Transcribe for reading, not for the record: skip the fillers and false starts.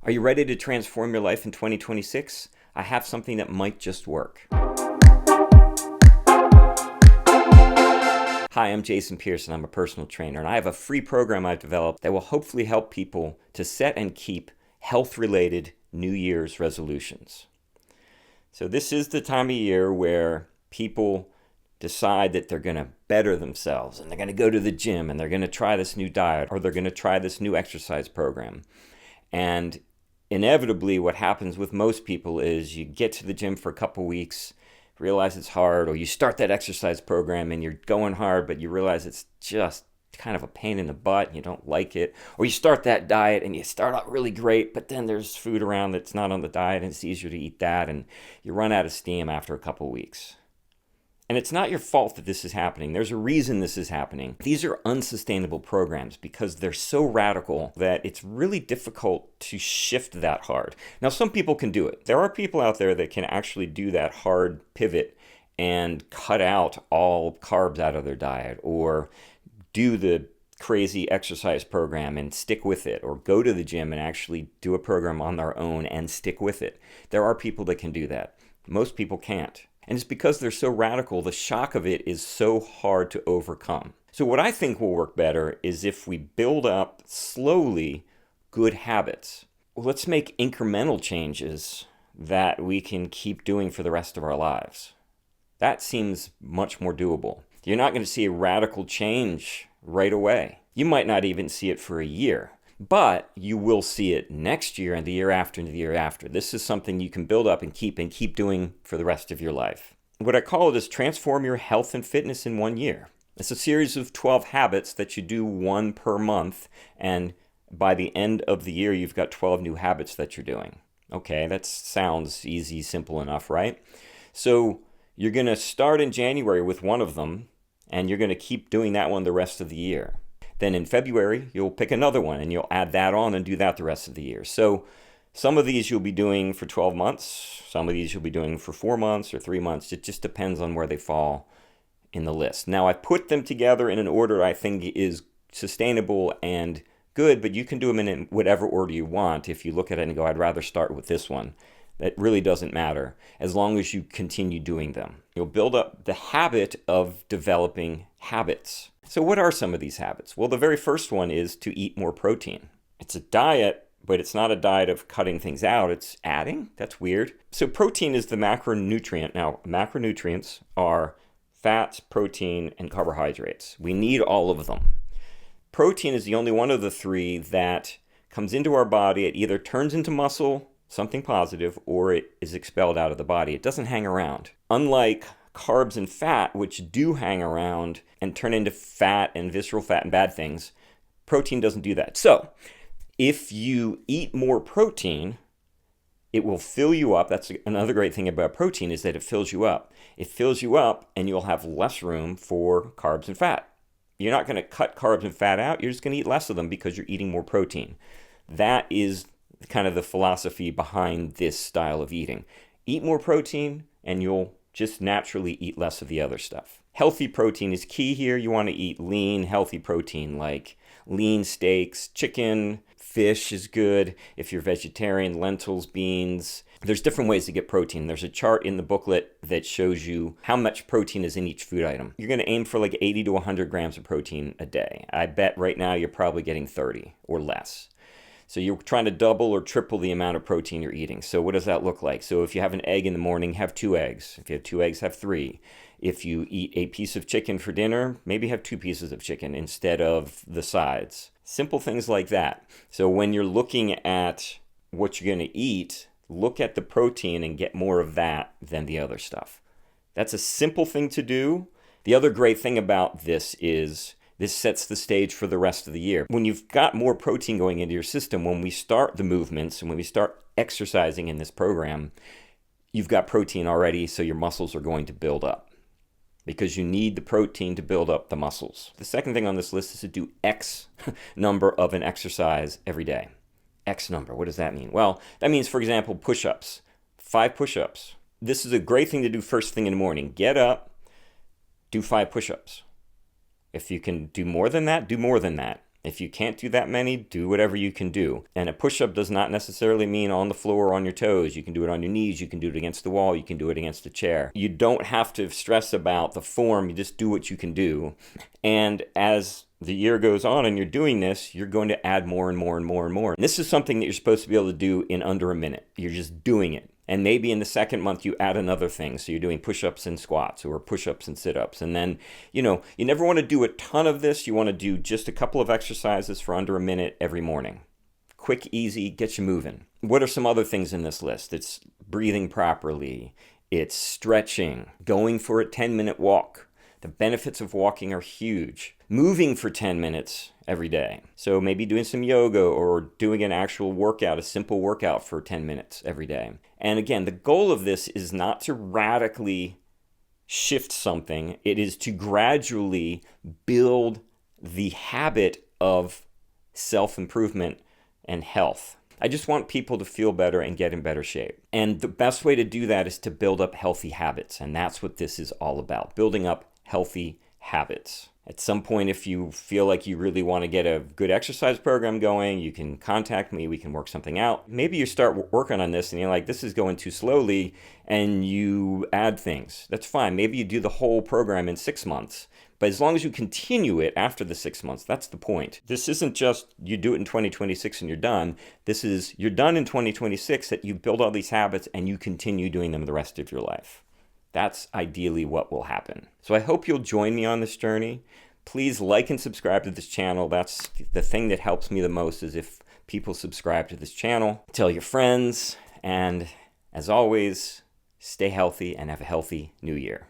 Are you ready to transform your life in 2026? I have something that might just work. Hi, I'm Jason Pearson. I'm a personal trainer, and I have a free program I've developed that will hopefully help people to set and keep health-related New Year's resolutions. So this is the time of year where people decide that they're going to better themselves, and they're going to go to the gym, and they're going to try this new diet, or they're going to try this new exercise program. And inevitably, what happens with most people is you get to the gym for a couple weeks, realize it's hard, or you start that exercise program and you're going hard, but you realize it's just kind of a pain in the butt and you don't like it. Or you start that diet and you start out really great, but then there's food around that's not on the diet and it's easier to eat that, and you run out of steam after a couple weeks. And it's not your fault that this is happening. There's a reason this is happening. These are unsustainable programs because they're so radical that it's really difficult to shift that hard. Now, some people can do it. There are people out there that can actually do that hard pivot and cut out all carbs out of their diet, or do the crazy exercise program and stick with it, or go to the gym and actually do a program on their own and stick with it. There are people that can do that. Most people can't. And it's because they're so radical, the shock of it is so hard to overcome. So what I think will work better is if we build up slowly good habits. Well, let's make incremental changes that we can keep doing for the rest of our lives. That seems much more doable. You're not going to see a radical change right away. You might not even see it for a year. But you will see it next year and the year after and the year after. This is something you can build up and keep doing for the rest of your life. What I call it is transform your health and fitness in 1 year. It's a series of 12 habits that you do one per month, and by the end of the year, you've got 12 new habits that you're doing. Okay, that sounds easy, simple enough, right? So you're going to start in January with one of them, and you're going to keep doing that one the rest of the year. Then in February, you'll pick another one and you'll add that on and do that the rest of the year. So some of these you'll be doing for 12 months. Some of these you'll be doing for 4 months or 3 months. It just depends on where they fall in the list. Now, I put them together in an order I think is sustainable and good, but you can do them in whatever order you want. If you look at it and go, I'd rather start with this one. That really doesn't matter as long as you continue doing them. You'll build up the habit of developing habits. So what are some of these habits? Well, the very first one is to eat more protein. It's a diet, but it's not a diet of cutting things out. It's adding. That's weird. So protein is the macronutrient. Now, macronutrients are fats, protein, and carbohydrates. We need all of them. Protein is the only one of the three that comes into our body. It either turns into muscle, something positive, or it is expelled out of the body. It doesn't hang around. Unlike carbs and fat, which do hang around and turn into fat and visceral fat and bad things, protein doesn't do that. So if you eat more protein, it will fill you up. That's another great thing about protein, is that it fills you up. It fills you up and you'll have less room for carbs and fat. You're not going to cut carbs and fat out. You're just going to eat less of them because you're eating more protein. That is kind of the philosophy behind this style of eating. Eat more protein and you'll just naturally eat less of the other stuff. Healthy protein is key here. You want to eat lean, healthy protein like lean steaks, chicken, fish is good. If you're vegetarian, lentils, beans. There's different ways to get protein. There's a chart in the booklet that shows you how much protein is in each food item. You're going to aim for like 80 to 100 grams of protein a day. I bet right now you're probably getting 30 or less. So you're trying to double or triple the amount of protein you're eating. So what does that look like? So if you have an egg in the morning, have 2 eggs. If you have 2 eggs, have 3. If you eat a piece of chicken for dinner, maybe have 2 pieces of chicken instead of the sides. Simple things like that. So when you're looking at what you're going to eat, look at the protein and get more of that than the other stuff. That's a simple thing to do. The other great thing about this is this sets the stage for the rest of the year. When you've got more protein going into your system, when we start the movements and when we start exercising in this program, you've got protein already, so your muscles are going to build up because you need the protein to build up the muscles. The second thing on this list is to do X number of an exercise every day. X number, what does that mean? Well, that means, for example, push-ups. 5 push-ups. This is a great thing to do first thing in the morning. Get up, do 5 push-ups. If you can do more than that, do more than that. If you can't do that many, do whatever you can do. And a push-up does not necessarily mean on the floor or on your toes. You can do it on your knees, you can do it against the wall, you can do it against a chair. You don't have to stress about the form, you just do what you can do. And as the year goes on and you're doing this, you're going to add more and more and more and more. And this is something that you're supposed to be able to do in under a minute. You're just doing it. And maybe in the second month you add another thing. So you're doing push-ups and squats or push-ups and sit-ups. And then, you never want to do a ton of this. You want to do just a couple of exercises for under a minute every morning. Quick, easy, get you moving. What are some other things in this list? It's breathing properly. It's stretching, going for a 10-minute walk. The benefits of walking are huge. Moving for 10 minutes every day. So maybe doing some yoga or doing an actual workout, a simple workout for 10 minutes every day. And again, the goal of this is not to radically shift something. It is to gradually build the habit of self-improvement and health. I just want people to feel better and get in better shape. And the best way to do that is to build up healthy habits. And that's what this is all about, building up healthy habits. At some point, if you feel like you really want to get a good exercise program going, you can contact me. We can work something out. Maybe you start working on this and you're like, this is going too slowly, and you add things. That's fine. Maybe you do the whole program in 6 months. But as long as you continue it after the 6 months, that's the point. This isn't just you do it in 2026 and you're done. This is you're done in 2026, that you build all these habits and you continue doing them the rest of your life. That's ideally what will happen. So I hope you'll join me on this journey. Please like and subscribe to this channel. That's the thing that helps me the most, is if people subscribe to this channel. Tell your friends. And as always, stay healthy and have a healthy new year.